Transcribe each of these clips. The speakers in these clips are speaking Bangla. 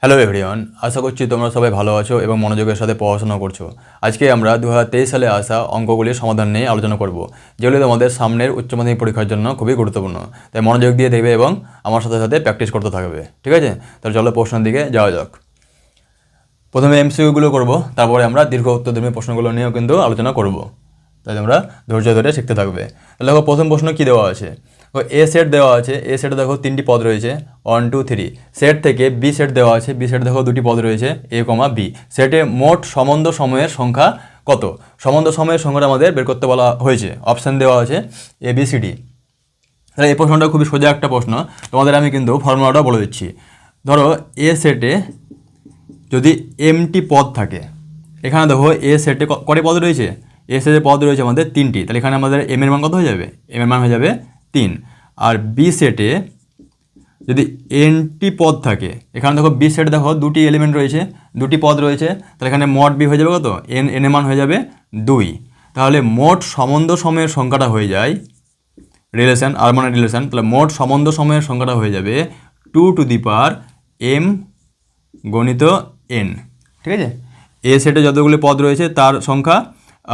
হ্যালো এভরিওয়ান, আশা করছি তোমরা সবাই ভালো আছো এবং মনোযোগের সাথে পড়াশোনা করছো। আজকে আমরা 2023 সালে আসা অঙ্কগুলির সমাধান নিয়ে আলোচনা করব, যেগুলি তোমাদের সামনের উচ্চ মাধ্যমিক পরীক্ষার জন্য খুবই গুরুত্বপূর্ণ। তাই মনোযোগ দিয়ে দেখবে এবং আমার সাথে সাথে প্র্যাকটিস করতে থাকবে, ঠিক আছে? তাহলে চলো প্রশ্নের দিকে যাওয়া যাক। প্রথমে এমসিকিউগুলো করব, তারপরে আমরা দীর্ঘ উত্তরধর্মী প্রশ্নগুলো নিয়েও কিন্তু আলোচনা করব। তাই তোমরা ধৈর্য ধরে শিখতে থাকবে। তাহলে দেখো প্রথম প্রশ্ন কী দেওয়া আছে। এ সেট দেওয়া আছে, এ সেটে দেখো তিনটি পদ রয়েছে 1 2 3। সেট থেকে বি সেট দেওয়া আছে, বি সেট দেখো দুটি পদ রয়েছে এ কমা বি। সেটে মোট সম্বন্ধ সময়ের সংখ্যা কত? সম্বন্ধ সময়ের সংখ্যাটা আমাদের বের করতে বলা হয়েছে। অপশান দেওয়া আছে এ বি সি ডি। তাহলে এই প্রশ্নটা খুবই সোজা একটা প্রশ্ন, তোমাদের আমি কিন্তু ফর্মুলাটা বলে দিচ্ছি। ধরো এ সেটে যদি এমটি পদ থাকে, এখানে দেখো এ সেটে কটি পদ রয়েছে? এ সেটে পদ রয়েছে আমাদের তিনটি, তাহলে এখানে আমাদের এম এর মান কত হয়ে যাবে? এম এর মান হয়ে যাবে 3। আর বি সেটে যদি এনটি পদ থাকে, এখানে দেখো বি সেটে দেখো দুটি এলিমেন্ট রয়েছে, দুটি পদ রয়েছে, তাহলে এখানে মোট বি হয়ে যাবে কত? এন এর মান হয়ে যাবে 2। তাহলে মোট সম্বন্ধ সময়ের সংখ্যাটা হয়ে যায় রিলেশন, আর মানে রিলেশন, তাহলে মোট সম্বন্ধ সময়ের সংখ্যাটা হয়ে যাবে 2 টু দি পাওয়ার এম গণিত এন। ঠিক আছে? এ সেটে যতগুলি পদ রয়েছে তার সংখ্যা,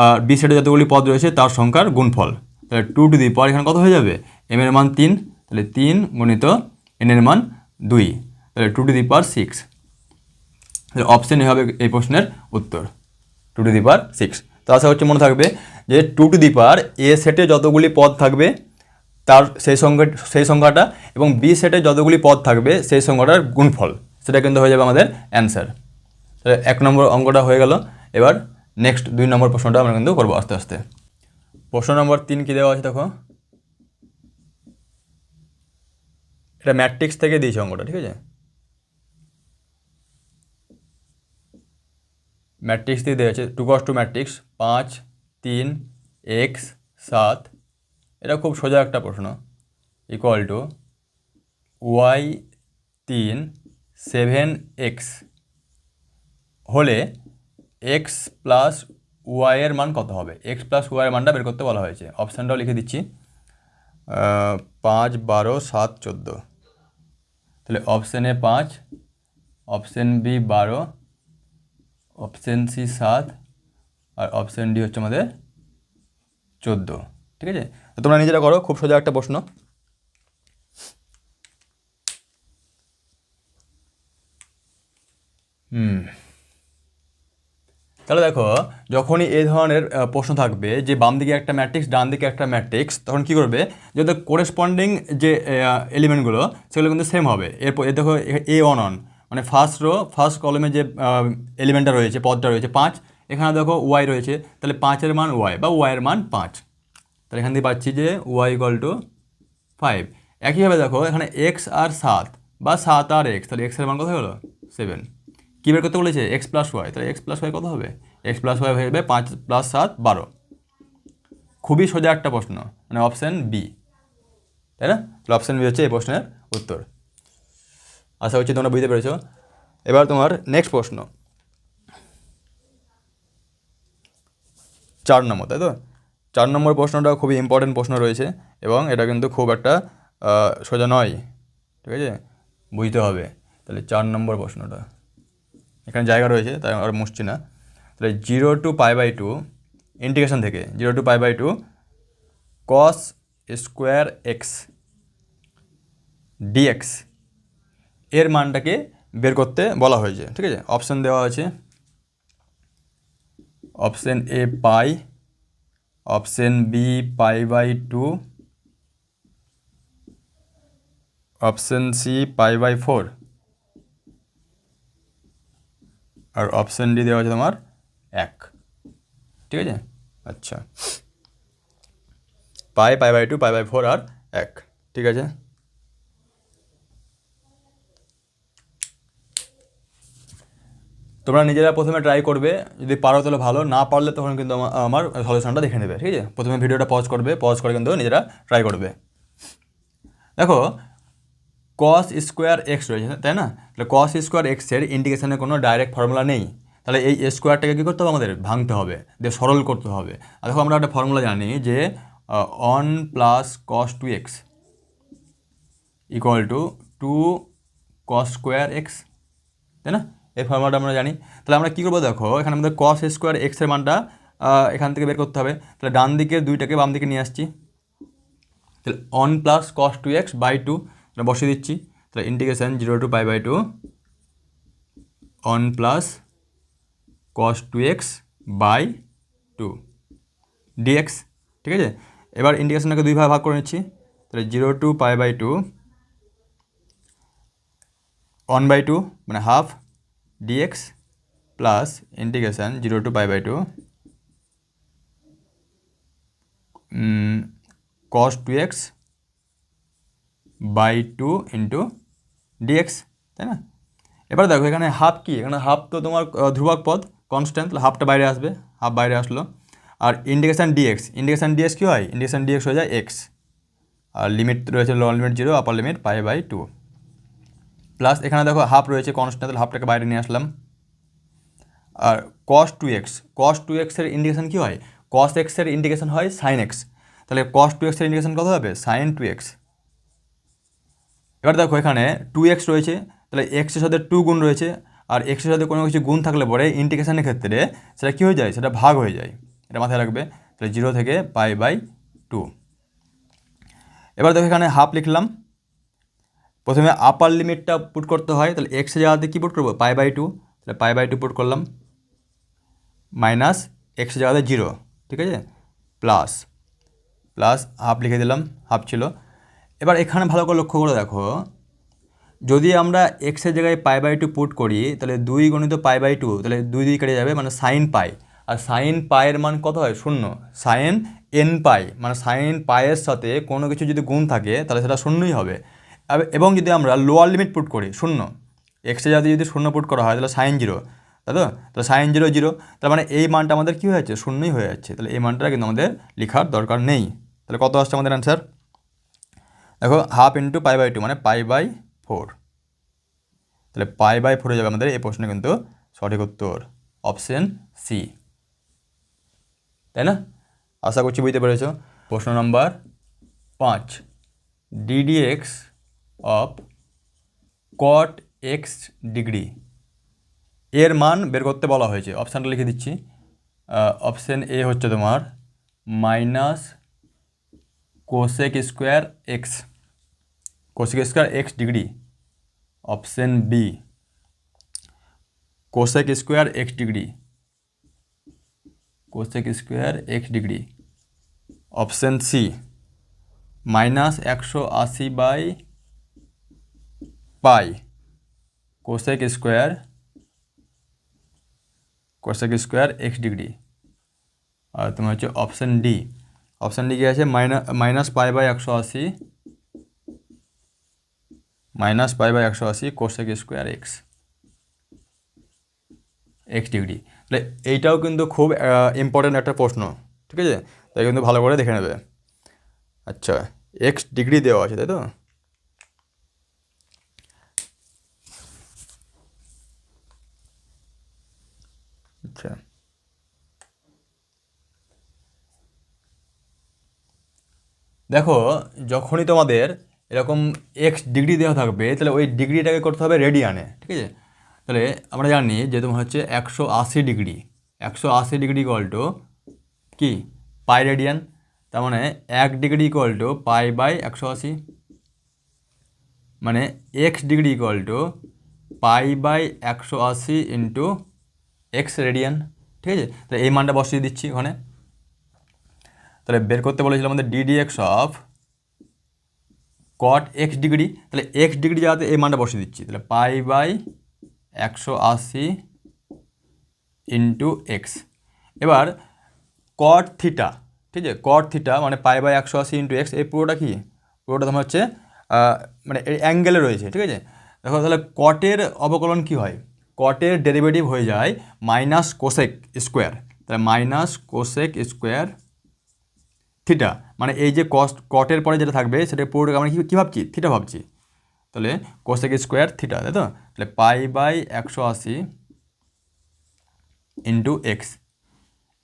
আর বি সেটে যতগুলি পদ রয়েছে তার সংখ্যার গুণফল। তাহলে 2 টু দি পাওয়ার এখানে কত হয়ে যাবে? এম এর মান 3, তাহলে 3 গণিত এন এর মান 2, তাহলে 2 টু দি পাওয়ার 6। তাহলে অপশান এ হবে এই প্রশ্নের উত্তর, 2 টু দি পাওয়ার 6। তো আশা হচ্ছে মনে থাকবে যে 2 টু দি পাওয়ার এ সেটে যতগুলি পদ থাকবে তার সেই সংখ্যাটা, এবং বি সেটে যতগুলি পদ থাকবে সেই সংখ্যাটার গুণফল, সেটা কিন্তু হয়ে যাবে আমাদের অ্যান্সার। তাহলে 1 নম্বর অঙ্কটা হয়ে গেল। এবার নেক্সট 2 নম্বর প্রশ্নটা আমরা কিন্তু করবো আস্তে আস্তে। প্রশ্ন নম্বর 3 কী দেওয়া আছে দেখো। এটা ম্যাট্রিক্স থেকে দিয়েছে অঙ্কটা, ঠিক আছে? ম্যাট্রিক্স দিয়ে দেওয়া আছে 2x2 ম্যাট্রিক্স 5 3 x 7। এটা খুব সোজা একটা প্রশ্ন। ইকুয়াল টু y 3 7 x হলে x প্লাস ওয়াই এর মান কত হবে? x প্লাস ওয়াই এর মানটা বের করতে বলা হয়েছে। অপশানটাও লিখে দিচ্ছি, 5 12 7 14। তাহলে option A 5, option B 12, option C 7, আর অপশান ডি হচ্ছে আমাদের 14। ঠিক আছে? তো তোমরা নিজেরা করো, খুব সোজা একটা প্রশ্ন। তাহলে দেখো, যখনই এই ধরনের প্রশ্ন থাকবে যে বাম দিকে একটা ম্যাট্রিক্স ডান দিকে একটা ম্যাট্রিক্স, তখন কী করবে, যদি কোরেসপন্ডিং যে এলিমেন্টগুলো সেগুলো কিন্তু সেম হবে। এরপর দেখো এ অন অন মানে ফার্স্ট রো ফার্স্ট কলমে যে এলিমেন্টটা রয়েছে, পদটা রয়েছে 5, এখানে দেখো ওয়াই রয়েছে, তাহলে 5-এর মান ওয়াই বা ওয়াইয়ের মান 5। তাহলে এখান থেকে পাচ্ছি যে ওয়াই ইকুয়াল টু 5। একইভাবে দেখো এখানে এক্স আর 7 বা 7 আর এক্স, তাহলে এক্সের মান কত হলো 7। কী বের করতে বলেছে? এক্স প্লাস ওয়াই, তাহলে এক্স প্লাস ওয়াই কত হবে? এক্স প্লাস ওয়াই হয়ে যাবে 5 + 7 12। খুবই সোজা একটা প্রশ্ন, মানে অপশান বি, তাই না? তাহলে অপশান বি হচ্ছে এই প্রশ্নের উত্তর। আশা করছি তোমরা বুঝতে পেরেছো। এবার তোমার নেক্সট প্রশ্ন 4 নম্বর, তাই তো? 4 নম্বর প্রশ্নটা খুবই ইম্পর্টেন্ট প্রশ্ন রয়েছে, এবং এটা কিন্তু খুব একটা সোজা নয়, ঠিক আছে? বুঝতে হবে। তাহলে 4 নম্বর প্রশ্নটা, এখানে জায়গা রয়েছে তাই আর মুছছি না। তাহলে 0 টু π/2 ইন্টিগ্রেশন থেকে 0 to π/2 cos square x dx এর মানটাকে বের করতে বলা হয়েছে, ঠিক আছে? অপশান দেওয়া আছে, option A pi, option B π/2, option C π/4, আর অপশান ডি দেওয়া আছে তোমার 1। ঠিক আছে? আচ্ছা, π/2 π/4 আর 1, ঠিক আছে? তোমরা নিজেরা প্রথমে ট্রাই করবে, যদি পারো তাহলে ভালো, না পারলে তখন কিন্তু আমার সলিউশনটা দেখে নেবে, ঠিক আছে? প্রথমে ভিডিওটা পজ করবে, পজ করে কিন্তু নিজেরা ট্রাই করবে। দেখো cos স্কোয়ার এক্স রয়েছে, তাই না? তাহলে cos স্কোয়ার এক্সের ইন্টিগ্রেশনের কোনো ডাইরেক্ট ফর্মুলা নেই, তাহলে এই স্কোয়ারটাকে কী করতে হবে? আমাদের ভাঙতে হবে, দিয়ে সরল করতে হবে। আর দেখো আমরা একটা ফর্মুলা জানি যে 1 + cos 2x equal to 2 cos square x. তাই না? এই ফর্মুলাটা আমরা জানি। তাহলে আমরা কী করবো দেখো, এখানে আমাদের কস স্কোয়ার এক্সের মানটা এখান থেকে বের করতে হবে। তাহলে ডান দিকের দুইটাকে বাম দিকে নিয়ে আসছি। তাহলে 1 প্লাস কস 2x বাই 2 বসিয়ে দিচ্ছি। তাহলে integration 0 to pi by 2 1 plus cos 2x by 2 dx, ঠিক আছে। এবার ইন্টিগ্রেশনটাকে দুই ভাগে ভাগ করে নিচ্ছি। তাহলে 0 টু পাই বাই 2 1/2 মানে half dx plus integration 0 to pi by 2 cos 2x by 2 into dx, তাই না? এবার দেখো এখানে হাফ কি, এখানে হাফ তো তোমার ধ্রুবক পদ কনস্ট্যান্ট, তাহলে হাফটা বাইরে আসবে, হাফ বাইরে আসলো। আর ইন্টিগ্রেশন ডিএক্স কী হয়, ইন্টিগ্রেশন ডিএক্স হয়ে যায় এক্স, আর লিমিট রয়েছে lower limit 0, upper limit pi by 2 plus এখানে দেখো হাফ রয়েছে কনস্ট্যান্ট, তাহলে হাফটাকে বাইরে নিয়ে আসলাম। আর cos 2x এর ইন্টিগ্রেশন কী হয়, cos x এর ইন্টিগ্রেশন হয় sin x, তাহলে cos 2x এর ইন্টিগ্রেশন কত হবে, sin 2x। এবার দেখো এখানে 2x রয়েছে, তাহলে x এর সাথে 2 গুণ রয়েছে, আর x এর সাথে কোনো কিছু গুণ থাকলে পরে ইন্টিগ্রেশনের ক্ষেত্রে সেটা কী হয়ে যায়, সেটা ভাগ হয়ে যায়, এটা মাথায় রাখবে। তাহলে 0 থেকে পাই বাই 2। এবার দেখো এখানে হাফ লিখলাম। প্রথমে আপার লিমিটটা পুট করতে হয়, তাহলে x এর জায়গাতে কী পুট করবো, পাই বাই 2, তাহলে পাই বাই 2 পুট করলাম, মাইনাস x এর জায়গাতে 0, ঠিক আছে, প্লাস হাফ লিখে দিলাম, হাফ ছিল। এবার এখানে ভালো করে লক্ষ্য করে দেখো, যদি আমরা x এর জায়গায় পাই বাই 2 পুট করি, তাহলে 2 গুণিত পাই বাই 2, তাহলে 2 কেটে যাবে, মানে সাইন পাই, আর সাইন পায়ের মান কত হয়, 0। সাইন n পাই মানে সাইন পায়ের সাথে কোনো কিছু যদি গুণ থাকে তাহলে সেটা 0ই হবে। এবং যদি আমরা লোয়ার লিমিট পুট করি 0, x এর জায়গাতে যদি 0 পুট করা হয় তাহলে সাইন 0, তাই তো, তাহলে সাইন 0 0, তার মানে এই মানটা আমাদের কী হয়ে যাচ্ছে, 0ই হয়ে যাচ্ছে। তাহলে এই মানটা কিন্তু আমাদের লেখার দরকার নেই। তাহলে কত আসছে আমাদের অ্যান্সার, দেখো হাফ ইন্টু পাই বাই 2 মানে পাই বাই 4, তাহলে পাই বাই 4 হয়ে যাবে আমাদের এই প্রশ্নে কিন্তু সঠিক উত্তর অপশন সি, তাই না? আশা করছি বুঝতে পেরেছ। প্রশ্ন number 5, ddx of cot x degree এর মান বের করতে বলা হয়েছে। অপশানটা লিখে দিচ্ছি। অপশান এ হচ্ছে তোমার minus cosec square x degree. Option B cosec square x degree. Option C minus 180 by pi cosec square x degree. আর তোমার হচ্ছে অপশান ডি কি আছে, minus pi by 180 cosec square x degree. তাহলে এইটাও কিন্তু খুব ইম্পর্ট্যান্ট একটা প্রশ্ন, ঠিক আছে, তাই কিন্তু ভালো করে দেখে নেবে। আচ্ছা, এক্স ডিগ্রি দেওয়া আছে, তাই তো। আচ্ছা, দেখো যখনই তোমাদের এরকম এক্স ডিগ্রি দেওয়া থাকবে তাহলে ওই ডিগ্রিটাকে করতে হবে রেডিয়ানে, ঠিক আছে। তাহলে আমরা জানি যে তোমার হচ্ছে 180 ডিগ্রি ইকুয়াল টু কি, পাই রেডিয়ান, তার মানে 1 degree equal to pi by 180, মানে x degree equal to pi by 180 into x radian, ঠিক আছে। তাহলে এই মানটা বসিয়ে দিচ্ছি ওখানে। তাহলে বের করতে বলেছিলাম আমাদের ddx of cot x degree, তাহলে এক্স ডিগ্রি যাতে এই মানটা বসিয়ে দিচ্ছি, তাহলে পাই বাই 180 ইন্টু এক্স। এবার কট থিটা, ঠিক আছে, কট থিটা মানে পাই বাই 180 ইন্টু এক্স, এই পুরোটা কি, পুরোটা তোমার হচ্ছে মানে এই অ্যাঙ্গেলে রয়েছে, ঠিক আছে। দেখো তাহলে কটের অবকলন কি হয়, কটের ডেরিভেটিভ হয়ে যায় মাইনাস কোসেক স্কোয়ার, তাহলে মাইনাস কোসেক স্কোয়ার থিটা, মানে এই যে কটের পরে যেটা থাকবে সেটা পুরোটাকে আমরা কী ভাবছি, থিটা ভাবছি। তাহলে কোসেক স্কোয়ার থিটা, তাই তো। তাহলে পাই বাই 180 ইন্টু এক্স।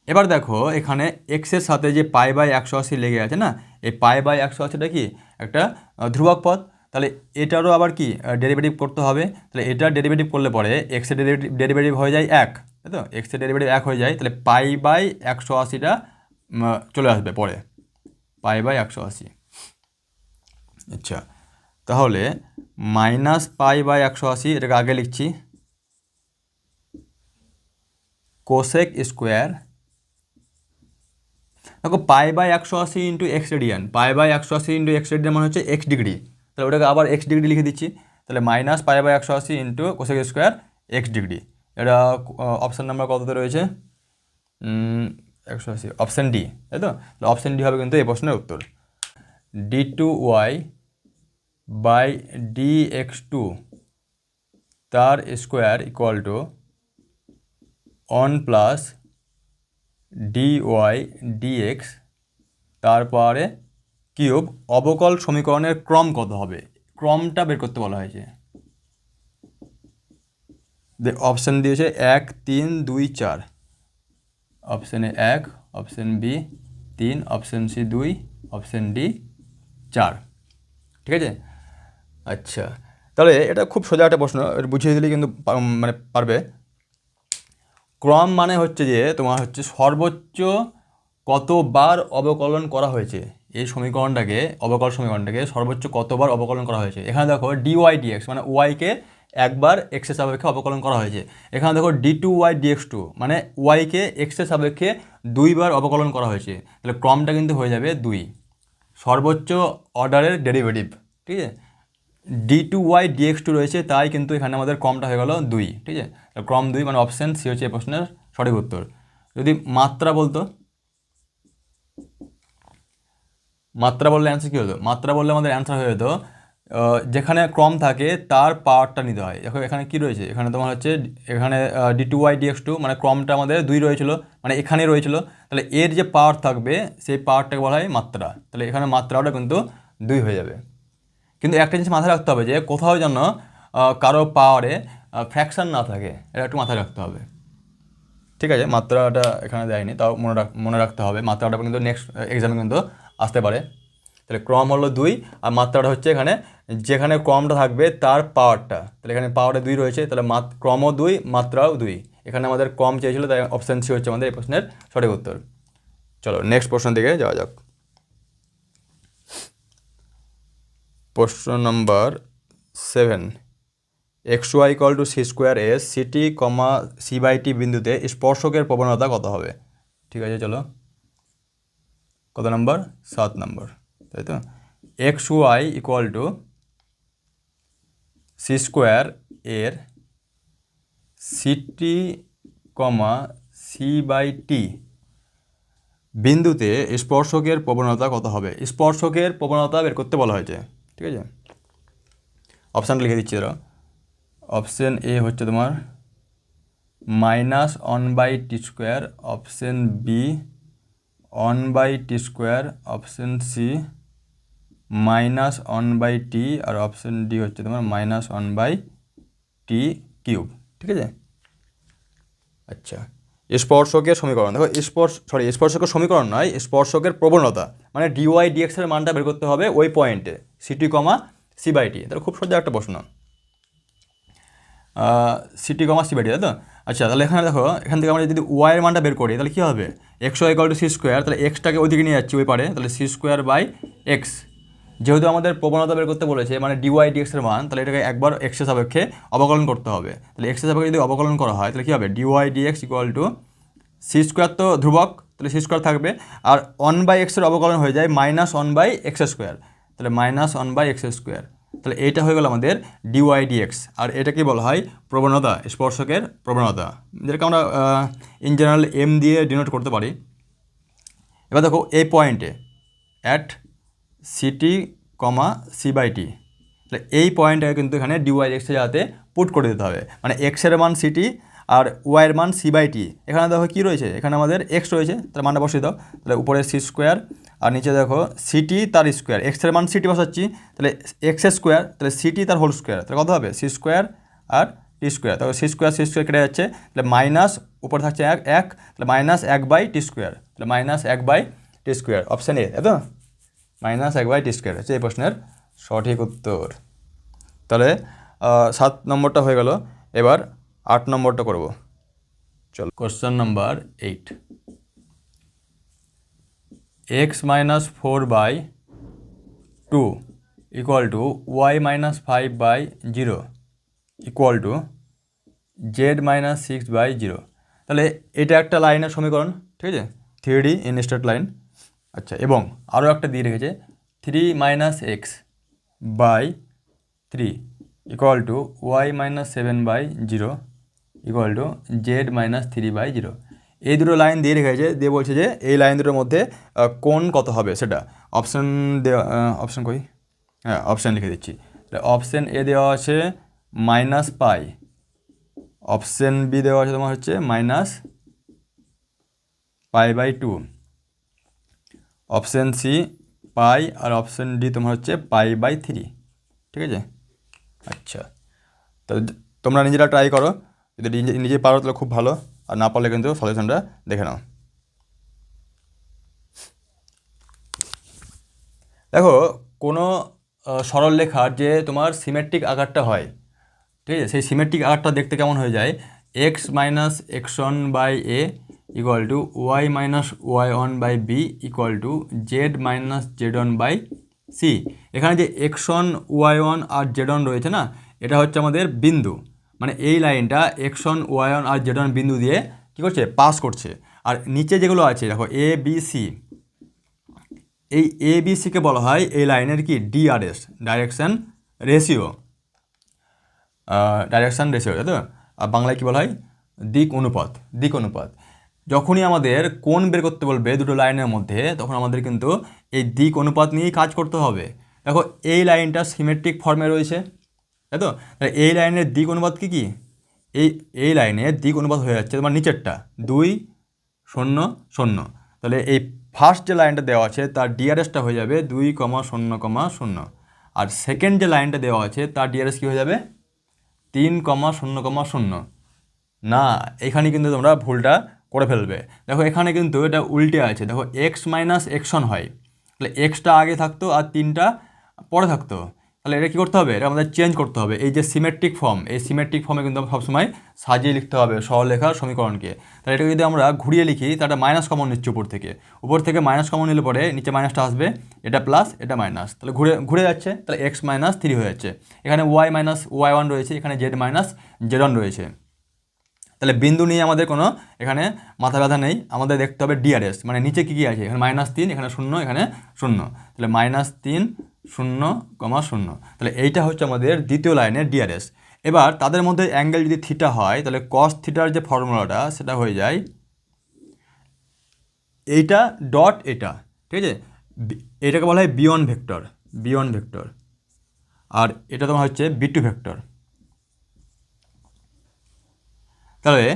এবার দেখো এখানে এক্সের সাথে যে পাই বাই 180 লেগে আছে না, এই পাই বাই 180টা কি একটা ধ্রুবক পদ, তাহলে এটারও আবার কি ডেরিভেটিভ করতে হবে। তাহলে এটার ডেরিভেটিভ করলে পরে এক্সের ডেরিভেটিভ হয়ে যায় 1, তাই তো, এক্সের ডেরিভেটিভ 1 হয়ে যায়, তাহলে পাই/180টা চলে আসবে পরে, পাই/180। আচ্ছা, তাহলে -পাই/180 এটাকে আগে লিখছি, কোসেক স্কোয়ার, দেখো পাই/180 ইন্টু এক্স রেডিয়ান, পাই/180 ইন্টু এক্স রেডিয়ান মানে হচ্ছে এক্স ডিগ্রি, তাহলে ওটাকে আবার এক্স ডিগ্রি লিখে দিচ্ছি, তাহলে -পাই/180 into cosec square x degree. এটা অপশান নাম্বার কততে রয়েছে? 180, অপশান ডি, তাই তো, তাহলে অপশান ডি হবে কিন্তু এই প্রশ্নের উত্তর। d2y/dx2 তার square equal to 1 plus dy/dx তারপরে কিউব, অবকল সমীকরণের ক্রম কত হবে, ক্রমটা বের করতে বলা হয়েছে। অপশান দিয়েছে 1, 3, 2, 4, option A 1, option B 3, option C 2, option D 4, ঠিক আছে। আচ্ছা, তাহলে এটা খুব সোজা একটা প্রশ্ন, বুঝিয়ে দিলেই কিন্তু মানে পারবে। ক্রম মানে হচ্ছে যে তোমার হচ্ছে সর্বোচ্চ কতবার অবকলন করা হয়েছে, এই সমীকরণটাকে, অবকল সমীকরণটাকে সর্বোচ্চ কতবার অবকলন করা হয়েছে। এখানে দেখো dy/dx মানে ওয়াইকে একবার এক্সের সাপেক্ষে অবকলন করা হয়েছে। এখানে দেখো d2y/dx2 মানে ওয়াইকে এক্সের সাপেক্ষে 2বার অবকলন করা হয়েছে, তাহলে ক্রমটা কিন্তু হয়ে যাবে 2, সর্বোচ্চ অর্ডারের ডেরিভেটিভ, ঠিক আছে। d2y/dx2 রয়েছে, তাই কিন্তু এখানে আমাদের ক্রমটা হয়ে গেল 2, ঠিক আছে, ক্রম 2 মানে অপশান সি হচ্ছে এই প্রশ্নের সঠিক উত্তর। যদি মাত্রা বলতো, মাত্রা বললে অ্যান্সার কী হতো? মাত্রা বললে আমাদের অ্যান্সার হয়ে যেত যেখানে ক্রম থাকে তার পাওয়ারটা নিতে হয়। দেখো এখানে কী রয়েছে, এখানে তোমার হচ্ছে এখানে d2y/dx2 মানে ক্রমটা আমাদের 2 রয়েছিল, মানে এখানে রয়েছিল, তাহলে এর যে পাওয়ার থাকবে সেই পাওয়ারটাকে বলা হয় মাত্রা, তাহলে এখানে মাত্রাটা কিন্তু 2 হয়ে যাবে। কিন্তু একটা জিনিস মাথায় রাখতে হবে যে কোথাও যেন কারো পাওয়ারে ফ্র্যাকশান না থাকে, এটা একটু মাথায় রাখতে হবে, ঠিক আছে। মাত্রাটা এখানে দেয়নি, তাও মনে রাখতে হবে, মাত্রাটা কিন্তু নেক্সট এক্সামে কিন্তু আসতে পারে। তাহলে ক্রম হলো 2 আর মাত্রাটা হচ্ছে এখানে যেখানে ক্রমটা থাকবে তার পাওয়ারটা, তাহলে এখানে পাওয়ারটা 2 রয়েছে, তাহলে ক্রমও 2 মাত্রাও 2, এখানে আমাদের ক্রম চেয়েছিল, তাই অপশান সি হচ্ছে আমাদের এই প্রশ্নের সঠিক উত্তর। চলো নেক্সট প্রশ্নের দিকে যাওয়া যাক। প্রশ্ন নম্বর 7, xy = c²s ct, c/t বিন্দুতে স্পর্শকের প্রবণতা কত হবে? ঠিক আছে, চলো কত নম্বর? 7 নম্বর, তাই তো। xy = c² এর ct, c/t বিন্দুতে স্পর্শকের প্রবণতা কত হবে? স্পর্শকের প্রবণতা বের করতে বলা হয়েছে, ঠিক আছে। অপশানটা লিখে দিচ্ছি ধরো, অপশান এ হচ্ছে তোমার -1/t², option B 1/t², option C -1/t, আর অপশান ডি হচ্ছে তোমার -1/t³, ঠিক আছে। আচ্ছা, স্পর্শকের সমীকরণ দেখো, স্পর্শকের সমীকরণ নয়, স্পর্শকের প্রবণতা মানে dy/dx এর মানটা বের করতে হবে ওই পয়েন্টে, ct, c/t, তাহলে খুব সোজা একটা প্রশ্ন, ct, c/t, তাই তো। আচ্ছা, তাহলে এখানে দেখো, এখান থেকে আমরা যদি y এর মানটা বের করি তাহলে কী হবে? xy = c², তাহলে এক্সটাকে ওইদিকে নিয়ে যাচ্ছি ওই পারে, তাহলে c²/x, যেহেতু আমাদের প্রবণতা বের করতে বলেছে মানে dy/dx এর মান, তাহলে এটাকে একবার এক্সের সাপেক্ষে অবকলন করতে হবে, তাহলে এক্সের সাপেক্ষে যদি অবকলন করা হয় তাহলে কী হবে? dy/dx = c², তো ধ্রুবক, তাহলে c² থাকবে, আর 1/x এর অবকলন হয়ে যায় -1/x², তাহলে -1/x², তাহলে এইটা হয়ে গেল আমাদের dy/dx, আর এটা কি বলা হয়? প্রবণতা, স্পর্শকের প্রবণতা, যেটাকে আমরা ইন জেনারেল m দিয়ে ডিনোট করতে পারি। এবার দেখো এই পয়েন্টে অ্যাট ct, c/t, তাহলে এই পয়েন্টটাকে কিন্তু এখানে dy/dx এর যাতে পুট করে দিতে হবে, মানে x এর মান ct আর y এর মান c/t। এখানে দেখো কী রয়েছে, এখানে আমাদের x রয়েছে, তার মানটা বসিয়ে দাও, তাহলে উপরে c² আর নিচে দেখো ct তার স্কোয়ার, x এর মান ct বসাচ্ছি, তাহলে x², তাহলে ct তার হোল স্কোয়ার, তাহলে কত হবে? c² আর t², তাহলে c² কেটে যাচ্ছে, তাহলে মাইনাস উপরে থাকছে 1, তাহলে -1/t², তাহলে -1/t², অপশান এ, তাই তো, -1/t² হচ্ছে এই প্রশ্নের সঠিক উত্তর। তাহলে 7 নম্বরটা হয়ে গেল, এবার 8 নম্বরটা করব। চলো, question number 8। x-4/2 equal to y-5/0 equal to z-6/0। তাহলে এটা একটা লাইনের সমীকরণ, ঠিক আছে, 3D ইন স্ট্রেট লাইন। আচ্ছা, এবং আরও একটা দিয়ে রেখেছে 3-x/3 equal to y-7/0 equal to z-3/0। এই দুটো লাইন দিয়ে রেখেছে, দিয়ে বলছে যে এই লাইন দুটোর মধ্যে কোণ কত হবে সেটা। অপশান দেওয়া, অপশান কই, হ্যাঁ অপশান লিখে দিচ্ছি। অপশান এ দেওয়া আছে -π, অপশান বি দেওয়া আছে তোমার হচ্ছে -π/2, অপশান সি পাই, আর অপশান ডি তোমার হচ্ছে π/3, ঠিক আছে। আচ্ছা, তো তোমরা নিজেরা ট্রাই করো, যদি নিজে পারো তাহলে খুব ভালো, আর না পারলে কিন্তু সলিউশনটা দেখে নাও। দেখো, কোনো সরল লেখার যে তোমার সিমেট্রিক আকারটা হয়, ঠিক আছে, সেই সিমেট্রিক আকারটা দেখতে কেমন হয়ে যায়, x-x1/a equal to y-y1/b equal to z-z1/c। এখানে যে x1, y1 আর z1 রয়েছে না, এটা হচ্ছে আমাদের বিন্দু, মানে এই লাইনটা x1, y1 আর z1 বিন্দু দিয়ে কী করছে, পাস করছে। আর নিচে যেগুলো আছে দেখো a b c, এই এ বি সিকে বলা হয় এই লাইনের কি ডিআরএস, ডাইরেকশান রেশিও, তাই তো। আর বাংলায় কী বলা হয়, দিক অনুপাত, দিক অনুপাত। যখনই আমাদের কোণ বের করতে বলবে দুটো লাইনের মধ্যে, তখন আমাদের কিন্তু এই দিক অনুপাত নিয়েই কাজ করতে হবে। দেখো, এই লাইনটা সিমেট্রিক ফর্মে রয়েছে, তাই তো। তাহলে এই লাইনের দিক অনুপাত কী কী, এই লাইনের দিক অনুপাত হয়ে যাচ্ছে তোমার নিচেরটা 2, 0, 0। তাহলে এই ফার্স্ট যে লাইনটা দেওয়া আছে তার ডিআরএসটা হয়ে যাবে 2, 0, 0। আর সেকেন্ড যে লাইনটা দেওয়া আছে তার ডিআরএস কী হয়ে যাবে 3, 0, 0। না, এখানে কিন্তু তোমরা ভুলটা করে ফেলবে। দেখো, এখানে কিন্তু এটা উল্টে আছে। দেখো, x-x1 হয়, তাহলে এক্সটা আগে থাকতো আর 3টা পরে থাকতো। তাহলে এটা কী করতে হবে, এটা আমাদের চেঞ্জ করতে হবে। এই যে সিমেট্রিক ফর্ম, এই সিমেট্রিক ফর্মে কিন্তু সবসময় সাজিয়ে লিখতে হবে সরলরেখার সমীকরণকে। তাহলে এটাকে যদি আমরা ঘুরিয়ে লিখি, তাহলে মাইনাস কমন নিচ্ছে উপর থেকে মাইনাস কমন নিলে পরে নিচে মাইনাসটা আসবে, এটা প্লাস এটা মাইনাস, তাহলে ঘুরে যাচ্ছে, তাহলে x-3 হয়ে যাচ্ছে। এখানে y-y1 রয়েছে, এখানে z-z1 রয়েছে। তাহলে বিন্দু নিয়ে আমাদের কোনো এখানে মাথা ব্যথা নেই, আমাদের দেখতে হবে ডিআরএস, মানে নিচে কী কী আছে, এখানে -3, এখানে 0, এখানে 0, তাহলে -3, 0, 0। তাহলে এইটা হচ্ছে আমাদের দ্বিতীয় লাইনের ডিআরএস। এবার তাদের মধ্যে অ্যাঙ্গেল যদি থিটা হয়, তাহলে কস থিটার যে ফর্মুলাটা সেটা হয়ে যায় এইটা ডট এটা, ঠিক আছে। এটাকে বলা হয় বিয়ন ভেক্টর, আর এটা তোমার হচ্ছে B2 ভেক্টর। তাহলে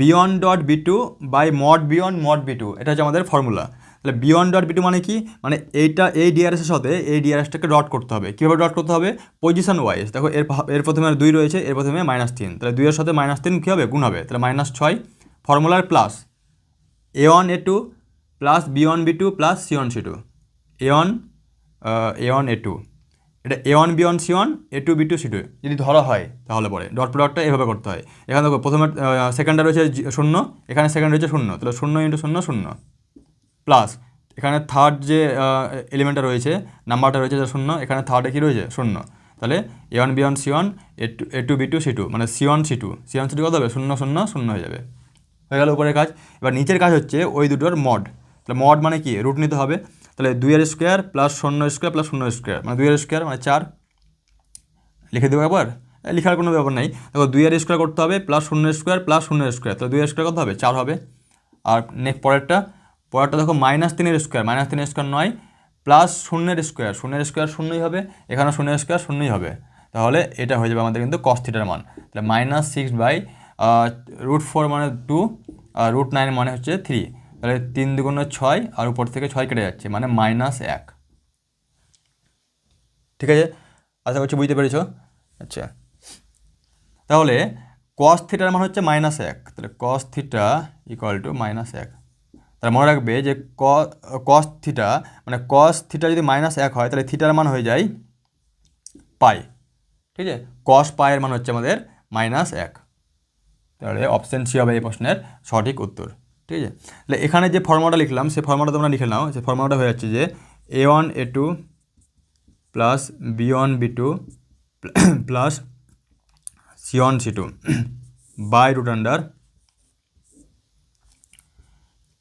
B one dot B2 by mod B one mod B2, এটা হচ্ছে আমাদের ফর্মুলা। তাহলে বিয়ন ডট B2 মানে কি, মানে এইটা এই ডিআরএসের সাথে এই ডিআরএসটাকে ডট করতে হবে। কীভাবে ডট করতে হবে, পজিশন ওয়াইজ। দেখো, এর প্রথমে 2 রয়েছে, এর প্রথমে -3, তাহলে 2 এর সাথে -3 কী হবে, গুণ হবে, তাহলে -6 ফর্মুলার plus A1 A2 plus B1 B2 plus C1 C2, A1 A2, এটা A1 B1 C1 A2 B2 C2 যদি ধরা হয়, তাহলে পরে ডট প্রোডাক্টটা এভাবে করতে হয়। এখানে দেখো, প্রথমে সেকেন্ডটা রয়েছে 0, এখানে সেকেন্ড রয়েছে 0, তাহলে 0 × 0, 0 প্লাস এখানে থার্ড যে এলিমেন্টটা রয়েছে, নাম্বারটা রয়েছে 0, এখানে থার্ডে কী রয়েছে 0, তাহলে A1 B1 C1 A2 B2 C2 মানে C1 C2 কত হবে 0, 0, 0 হয়ে যাবে। হয়ে গেল উপরের কাজ। এবার নিচের কাজ হচ্ছে ওই দুটোর মড। তাহলে মড মানে কি, রুট নিতে হবে। তাহলে 2r² প্লাস 0² প্লাস 0² মানে 2r² মানে 4, লিখে দেবো একবার, লেখার কোনো ব্যাপার নাই। দেখো, 2r² করতে হবে প্লাস 0² প্লাস 0², তাহলে 2r² কত হবে 4 হবে। আর নেক্সট পরেরটা দেখো, -3² নয়, প্লাস 0² 0² হবে, এখানে 0² 0 হবে। তাহলে এটা হয়ে যাবে আমাদের কিন্তু cos থিটার মান। তাহলে -6/√4 মানে 2, আর √9 মানে হচ্ছে 3, তাহলে 3 × 6, আর উপর থেকে 6 কেটে যাচ্ছে মানে -1। ঠিক আছে, আশা করছি বুঝতে পেরেছো। আচ্ছা, তাহলে cos থিটার মান হচ্ছে -1, তাহলে cos থিটা ইকুয়াল টু -1। তাহলে মনে রাখবে যে cos থিটা মানে cos থিটা যদি -1 হয়, তাহলে থিটার মান হয়ে যায় পাই, ঠিক আছে। কস পায়ের মান হচ্ছে আমাদের -1, তাহলে অপশান সি হবে এই প্রশ্নের সঠিক উত্তর, ঠিক আছে। তাহলে এখানে যে ফর্মুলাটা লিখলাম সেই ফর্মুলাটা তোমরা লিখে নাও। সেই ফর্মুলাটা হয়ে যাচ্ছে যে a1 a2 plus b1 b2 plus c1 c2 by root under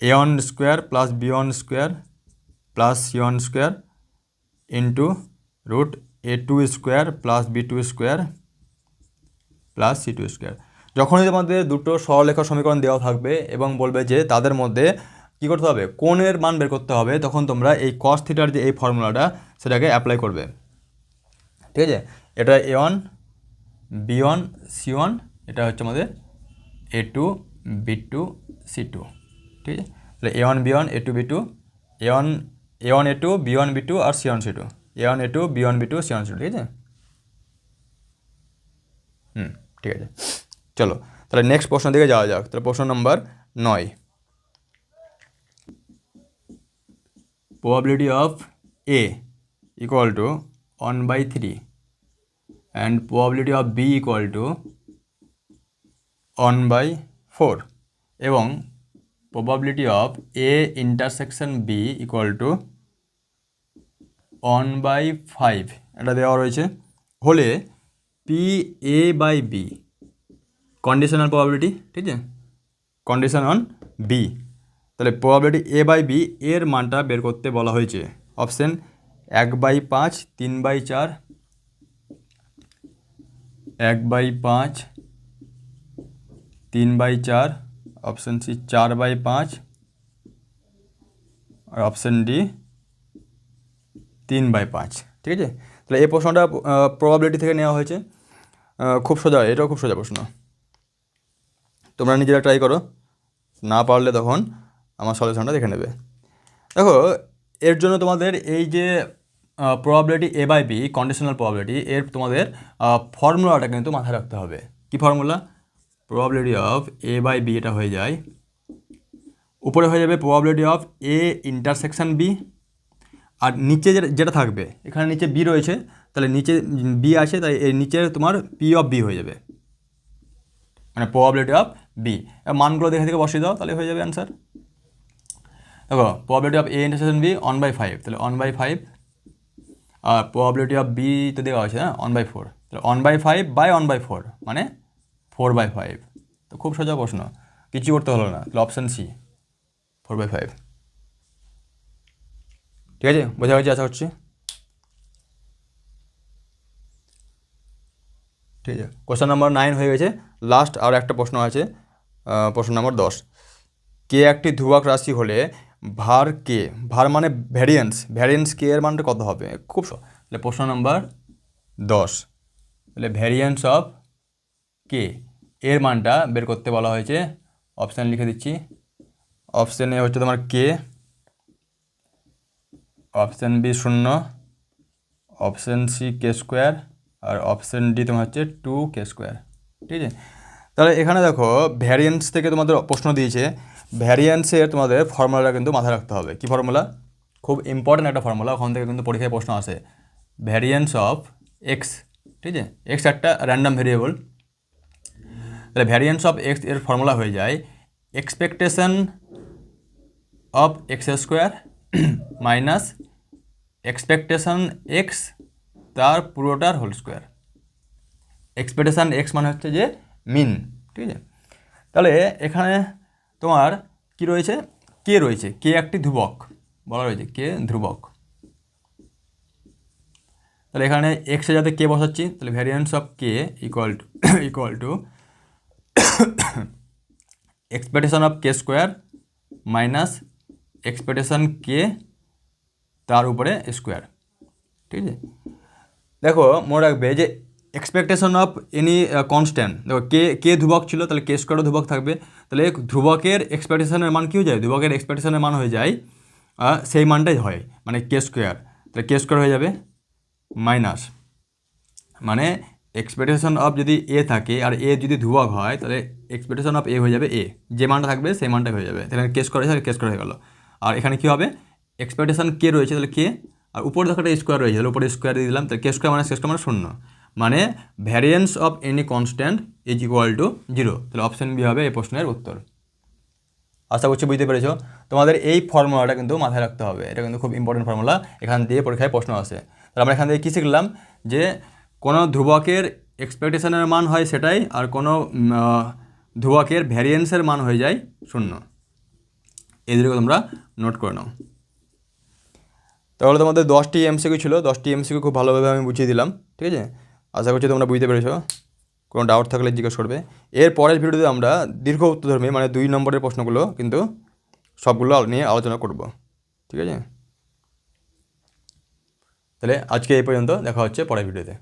a1 square plus b1 square plus c1 square into root a2 square plus b2 square plus c2 square. যখনই তোমাদের দুটো সরলরেখা সমীকরণ দেওয়া থাকবে এবং বলবে যে তাদের মধ্যে কী করতে হবে, কোণের মান বের করতে হবে, তখন তোমরা এই cos থিটার যে এই ফর্মুলাটা সেটাকে অ্যাপ্লাই করবে, ঠিক আছে। এটা a1 b1 c1, এটা হচ্ছে আমাদের a2 b2 c2, ঠিক আছে। তাহলে a1 b1 a2 b2 a1 a2 b1 b2 আর c1 c2, a1 a2 b1 b2 c1 c2, ঠিক আছে। ঠিক আছে, চলো তাহলে নেক্সট প্রশ্ন দিকে যাওয়া যাক। তাহলে প্রশ্ন নম্বর 9, probability of A equal to 1/3 and probability of B equal to 1/4 এবং probability of A intersection B equal to 1/5 এটা দেওয়া রয়েছে হলে PA/B কন্ডিশনাল প্রবাবিলিটি, ঠিক আছে, কন্ডিশন অন বি। তাহলে প্রবাবিলিটি A/B এর মানটা বের করতে বলা হয়েছে। অপশান 1/5, 3/4, 1/5, 3/4, অপশান সি 4/5 আর অপশান ডি 3/5, ঠিক আছে। তাহলে এই প্রশ্নটা প্রবাবিলিটি থেকে নেওয়া হয়েছে, খুব সোজা, এটাও খুব সোজা প্রশ্ন, তোমরা নিজেরা ট্রাই করো, না পারলে তখন আমার সলিউশনটা দেখে নেবে। দেখো এর জন্য তোমাদের এই যে প্রবাবিলিটি A/B কন্ডিশনাল প্রবাবিলিটি, এর তোমাদের ফর্মুলাটা কিন্তু মাথায় রাখতে হবে। কি ফর্মুলা? প্রবাবিলিটি অফ A/B এটা হয়ে যায়, উপরে হয়ে যাবে probability of A intersection B, আর নিচে যেটা থাকবে, এখানে নিচে B রয়েছে, তাহলে নিচে B আছে, তাই এর নিচে তোমার P/B হয়ে যাবে, মানে প্রবাবিলিটি অফ বি। মানগুলো দেখে থেকে বসিয়ে দাও, তাহলে হয়ে যাবে অ্যান্সার। দেখো probability of A intersection B 1/5, তাহলে 1/5, আর প্রবাবিলিটি অফ বি তো দেওয়া আছে না 1/4, তাহলে 1/5/1/4 মানে 4/5। তো খুব সোজা প্রশ্ন, কিছু করতে হলো না, তাহলে অপশান সি 4/5, ঠিক আছে, বোঝা গেছে আশা করছি। ঠিক আছে, কোশ্চেন নাম্বার 9 হয়ে গেছে। লাস্ট আর একটা প্রশ্ন আছে, প্রশ্ন নম্বর 10, কে একটি ধ্রুবক রাশি হলে ভার কে, ভার মানে ভ্যারিয়েন্স কে এর মানটা কত হবে? খুব তাহলে প্রশ্ন নম্বর 10, তাহলে ভ্যারিয়েন্স অফ কে এর মানটা বের করতে বলা হয়েছে। অপশান লিখে দিচ্ছি, অপশান এ হচ্ছে তোমার k, option B 0, option C k², আর অপশান ডি তোমার হচ্ছে 2k², ঠিক আছে। তাহলে এখানে দেখো ভ্যারিয়েন্স থেকে তোমাদের প্রশ্ন দিয়েছে, ভ্যারিয়েন্সের তোমাদের ফর্মুলাটা কিন্তু মাথায় রাখতে হবে। কি ফর্মুলা? খুব ইম্পর্ট্যান্ট একটা ফর্মুলা, ওখান থেকে কিন্তু পরীক্ষায় প্রশ্ন আসে। ভ্যারিয়েন্স অফ এক্স, ঠিক আছে, এক্স একটা র্যান্ডাম ভেরিয়েবল, তাহলে ভ্যারিয়েন্স অফ এক্স এর ফর্মুলা হয়ে যায় expectation of x² minus expectation x তার পুরোটার হোল স্কোয়ার। এক্সপেকটেশন এক্স মানে হচ্ছে যে মিন, ঠিক আছে। তাহলে এখানে তোমার কি রয়েছে, কে রয়েছে, কে একটি ধ্রুবক বলা রয়েছে, কে ধ্রুবক। তাহলে এখানে এক্সে যাতে কে বসাচ্ছি, তাহলে variance of k equal to expectation of k² minus expectation k তার উপরে স্কোয়ার, ঠিক আছে। দেখো মনে রাখবে যে এক্সপেকটেশন অফ এনি কনস্ট্যান্ট, দেখো কে ধ্রুবক ছিল, তাহলে k² ধ্রুবক থাকবে, তাহলে ধ্রুবকের এক্সপেকটেশনের মান কী হয়ে যায়, ধ্রুবকের এক্সপেকটেশনের মান হয়ে যায় সেই মানটাই হয়, মানে k², তাহলে k² হয়ে যাবে মাইনাস, মানে এক্সপেকটেশন অফ যদি এ থাকে আর এ যদি ধ্রুবক হয়, তাহলে এক্সপেকটেশন অফ এ হয়ে যাবে এ, যে মানটা থাকবে সেই মানটাই হয়ে যাবে, তাহলে k² হয়ে গেল। আর এখানে কী হবে, এক্সপেকটেশন কে রয়েছে, তাহলে কে আর উপরে দেখো একটা স্কোয়ার রয়েছে, তাহলে উপরে স্কোয়ার দিয়ে দিলাম, তাহলে কে স্কোয়ার মানে শূন্য, মানে variance of any constant is equal to 0। তাহলে অপশন বি হবে এই প্রশ্নের উত্তর। আশা করছি বুঝতে পেরেছো। তোমাদের এই ফর্মুলাটা কিন্তু মাথায় রাখতে হবে, এটা কিন্তু খুব ইম্পর্টেন্ট ফর্মুলা, এখান দিয়ে পরীক্ষায় প্রশ্ন আসে। তাহলে আমরা এখান থেকে কী শিখলাম, যে কোনো ধ্রুবকের এক্সপেকটেশনের মান হয় সেটাই, আর কোনো ধ্রুবকের ভ্যারিয়েন্সের মান হয়ে যায় 0। এই দিকে তোমরা নোট করে নাও। তাহলে তোমাদের 10টি এমসিকিউ ছিল, 10টি এমসিকিউ খুব ভালোভাবে আমি বুঝিয়ে দিলাম, ঠিক আছে। আশা করছি তোমরা বুঝতে পেরেছো, কোনো ডাউট থাকলে জিজ্ঞেস করবে। এর পরের ভিডিওতে আমরা দীর্ঘ উত্তরধর্মী মানে 2 নম্বরের প্রশ্নগুলো কিন্তু সবগুলো নিয়ে আলোচনা করব, ঠিক আছে। তাহলে আজকে এই পর্যন্ত, দেখা হচ্ছে পরের ভিডিওতে।